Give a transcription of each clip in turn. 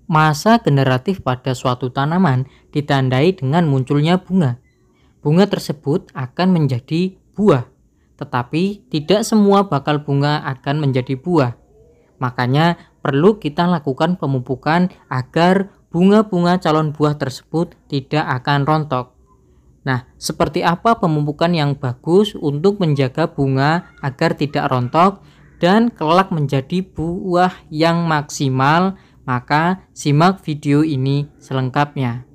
Masa generatif pada suatu tanaman ditandai dengan munculnya bunga. Bunga tersebut akan menjadi buah, tetapi tidak semua bakal bunga akan menjadi buah. Makanya perlu kita lakukan pemupukan agar bunga-bunga calon buah tersebut tidak akan rontok. Nah, seperti apa pemupukan yang bagus untuk menjaga bunga agar tidak rontok dan kelak menjadi buah yang maksimal? Maka simak video ini selengkapnya.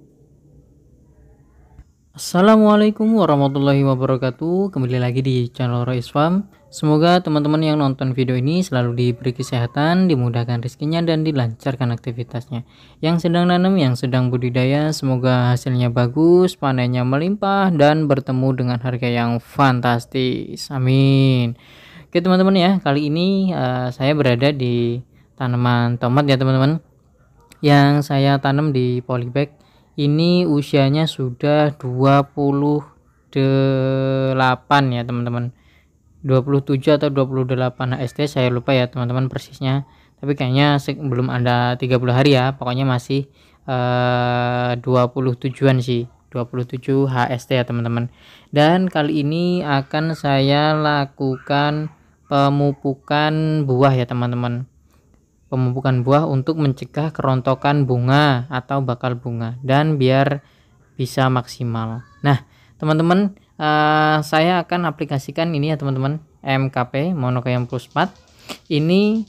Assalamualaikum warahmatullahi wabarakatuh. Kembali lagi di channel Rois Farm. Semoga teman-teman yang nonton video ini selalu diberi kesehatan, dimudahkan rezekinya, dan dilancarkan aktivitasnya. Yang sedang nanam, yang sedang budidaya, semoga hasilnya bagus, panennya melimpah, dan bertemu dengan harga yang fantastis. Amin. Oke teman-teman ya, kali ini saya berada di tanaman tomat ya teman-teman, yang saya tanam di polybag. Ini usianya sudah 28 ya teman-teman, 27 atau 28 HST, saya lupa ya teman-teman persisnya, tapi kayaknya belum ada 30 hari ya, pokoknya masih 27-an sih, 27 HST ya teman-teman. Dan kali ini akan saya lakukan pemupukan buah ya teman-teman, pemupukan buah untuk mencegah kerontokan bunga atau bakal bunga dan biar bisa maksimal. Nah teman-teman, saya akan aplikasikan ini ya teman-teman, MKP Monocotyledon Phosphate. Ini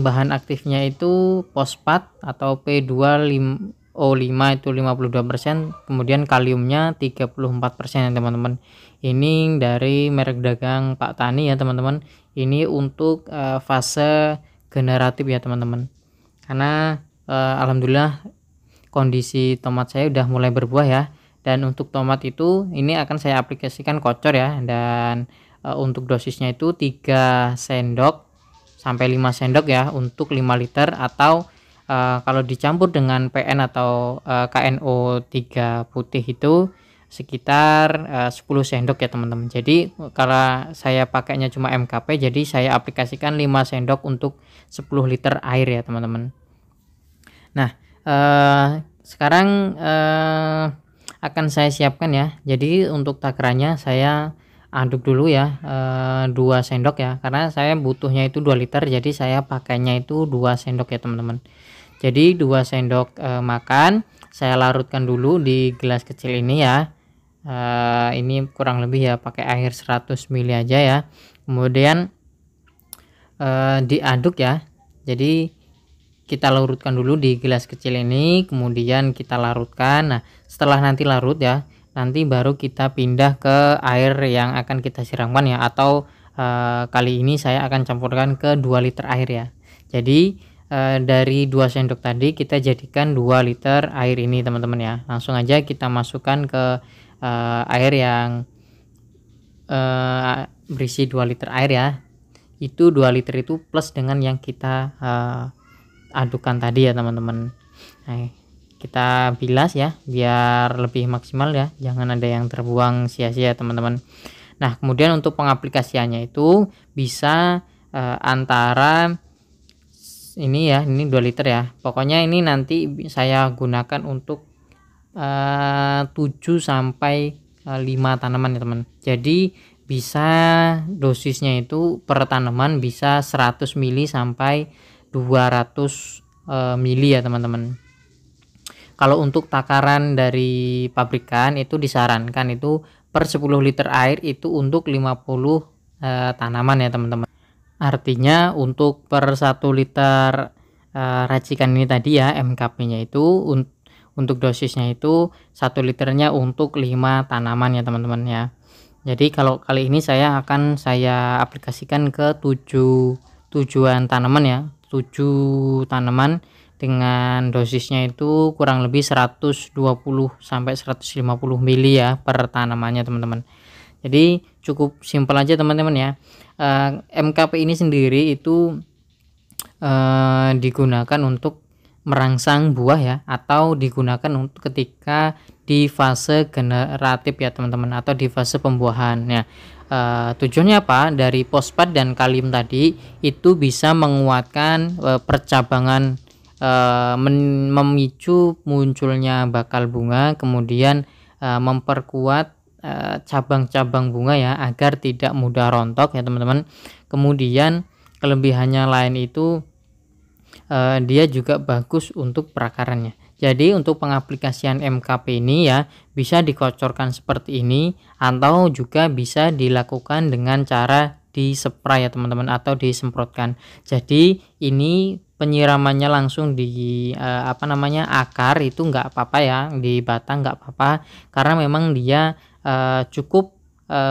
bahan aktifnya itu fosfat atau P2O5 itu 52%, kemudian kaliumnya 34% ya teman-teman. Ini dari merek dagang Pak Tani ya teman-teman. Ini untuk fase generatif ya teman-teman, karena alhamdulillah kondisi tomat saya udah mulai berbuah ya. Dan untuk tomat itu ini akan saya aplikasikan kocor ya, dan untuk dosisnya itu 3 sendok sampai 5 sendok ya untuk 5 liter, atau kalau dicampur dengan PN atau KNO3 putih itu sekitar 10 sendok ya teman-teman. Jadi kalau saya pakainya cuma MKP, jadi saya aplikasikan 5 sendok untuk 10 liter air ya teman-teman. Nah sekarang akan saya siapkan ya. Jadi untuk takarannya saya aduk dulu ya, 2 sendok ya, karena saya butuhnya itu 2 liter, jadi saya pakainya itu 2 sendok ya teman-teman. Jadi 2 sendok makan saya larutkan dulu di gelas kecil ini ya. Ini kurang lebih ya pakai air 100 ml aja ya, kemudian diaduk ya. Jadi kita larutkan dulu di gelas kecil ini, kemudian kita larutkan. Nah setelah nanti larut ya, nanti baru kita pindah ke air yang akan kita siramkan ya, atau kali ini saya akan campurkan ke 2 liter air ya. Jadi dari 2 sendok tadi kita jadikan 2 liter air ini teman-teman ya. Langsung aja kita masukkan ke air yang berisi 2 liter air ya. Itu 2 liter itu plus dengan yang kita adukan tadi ya teman-teman. Nah, kita bilas ya biar lebih maksimal ya, jangan ada yang terbuang sia-sia teman-teman. Nah kemudian untuk pengaplikasiannya itu bisa antara ini ya, ini 2 liter ya, pokoknya ini nanti saya gunakan untuk 7 sampai 5 tanaman ya teman. Jadi bisa dosisnya itu per tanaman bisa 100 ml sampai 200 ml ya teman-teman. Kalau untuk takaran dari pabrikan itu disarankan itu per 10 liter air itu untuk 50 tanaman ya teman-teman. Artinya untuk per 1 liter racikan ini tadi ya, MKP-nya itu untuk dosisnya itu 1 liternya untuk 5 tanaman ya teman-teman ya. Jadi kalau kali ini saya akan aplikasikan ke 7 tanaman ya, 7 tanaman dengan dosisnya itu kurang lebih 120 sampai 150 ml ya per tanamannya teman-teman. Jadi cukup simpel aja teman-teman ya. MKP ini sendiri itu digunakan untuk merangsang buah ya, atau digunakan untuk ketika di fase generatif ya teman-teman, atau di fase pembuahan ya. Tujuannya apa? Dari fosfat dan kalium tadi itu bisa menguatkan percabangan memicu munculnya bakal bunga, kemudian memperkuat cabang-cabang bunga ya agar tidak mudah rontok ya teman-teman. Kemudian kelebihannya lain itu dia juga bagus untuk perakarannya. Jadi untuk pengaplikasian MKP ini ya bisa dikocorkan seperti ini atau juga bisa dilakukan dengan cara dispray ya teman-teman atau disemprotkan. Jadi ini penyiramannya langsung di akar itu nggak apa-apa ya, di batang nggak apa-apa karena memang dia cukup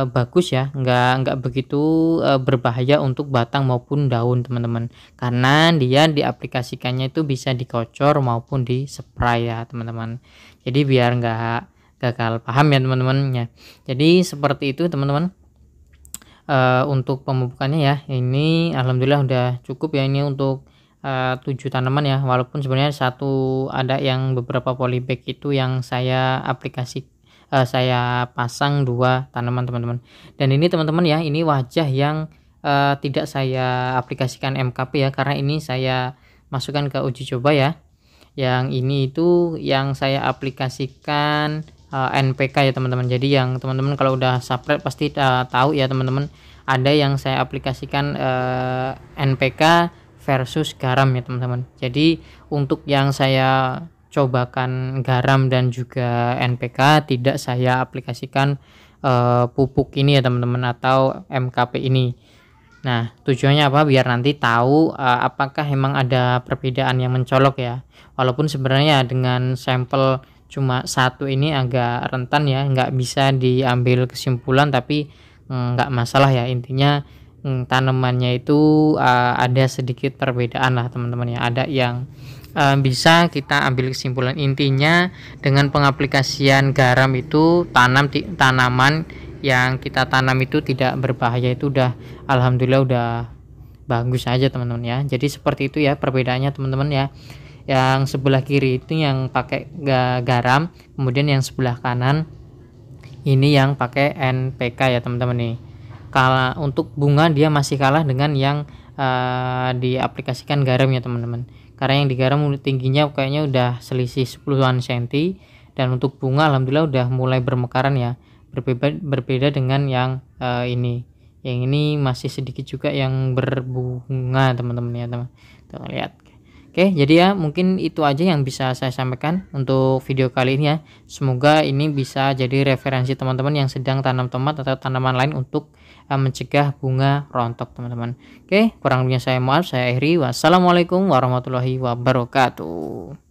bagus ya, nggak begitu berbahaya untuk batang maupun daun teman-teman, karena dia diaplikasikannya itu bisa dikocor maupun di spray ya teman-teman. Jadi biar nggak gagal paham ya teman-teman ya. Jadi seperti itu teman-teman. Untuk pemupukannya ya ini alhamdulillah udah cukup ya, ini untuk 7 tanaman ya, walaupun sebenarnya satu ada yang beberapa polybag itu yang saya saya pasang 2 tanaman teman-teman. Dan ini teman-teman ya, ini wajah yang tidak saya aplikasikan MKP ya, karena ini saya masukkan ke uji coba ya. Yang ini itu yang saya aplikasikan NPK ya teman-teman. Jadi yang teman-teman kalau udah subscribe pasti tahu ya teman-teman, ada yang saya aplikasikan NPK versus garam ya teman-teman. Jadi untuk yang saya cobakan garam dan juga NPK tidak saya aplikasikan pupuk ini ya teman-teman atau MKP ini. Nah tujuannya apa, biar nanti tahu apakah emang ada perbedaan yang mencolok ya, walaupun sebenarnya dengan sampel cuma satu ini agak rentan ya, nggak bisa diambil kesimpulan, tapi nggak masalah ya, intinya tanamannya itu ada sedikit perbedaan lah teman-teman ya, ada yang bisa kita ambil kesimpulan. Intinya dengan pengaplikasian garam itu tanaman yang kita tanam itu tidak berbahaya, itu udah alhamdulillah udah bagus aja teman-teman ya. Jadi seperti itu ya perbedaannya teman-teman ya. Yang sebelah kiri itu yang pakai garam, kemudian yang sebelah kanan ini yang pakai NPK ya teman-teman nih. Kalau untuk bunga dia masih kalah dengan yang diaplikasikan garam ya teman-teman, karena yang di garam tingginya kayaknya udah selisih 10-an cm, dan untuk bunga alhamdulillah udah mulai bermekaran ya, berbeda dengan yang ini. Yang ini masih sedikit juga yang berbunga teman-teman ya teman. Tuh lihat. Oke, jadi ya mungkin itu aja yang bisa saya sampaikan untuk video kali ini ya. Semoga ini bisa jadi referensi teman-teman yang sedang tanam tomat atau tanaman lain untuk mencegah bunga rontok teman-teman. Oke, kurang lebihnya saya maaf, saya akhiri. Wassalamualaikum warahmatullahi wabarakatuh.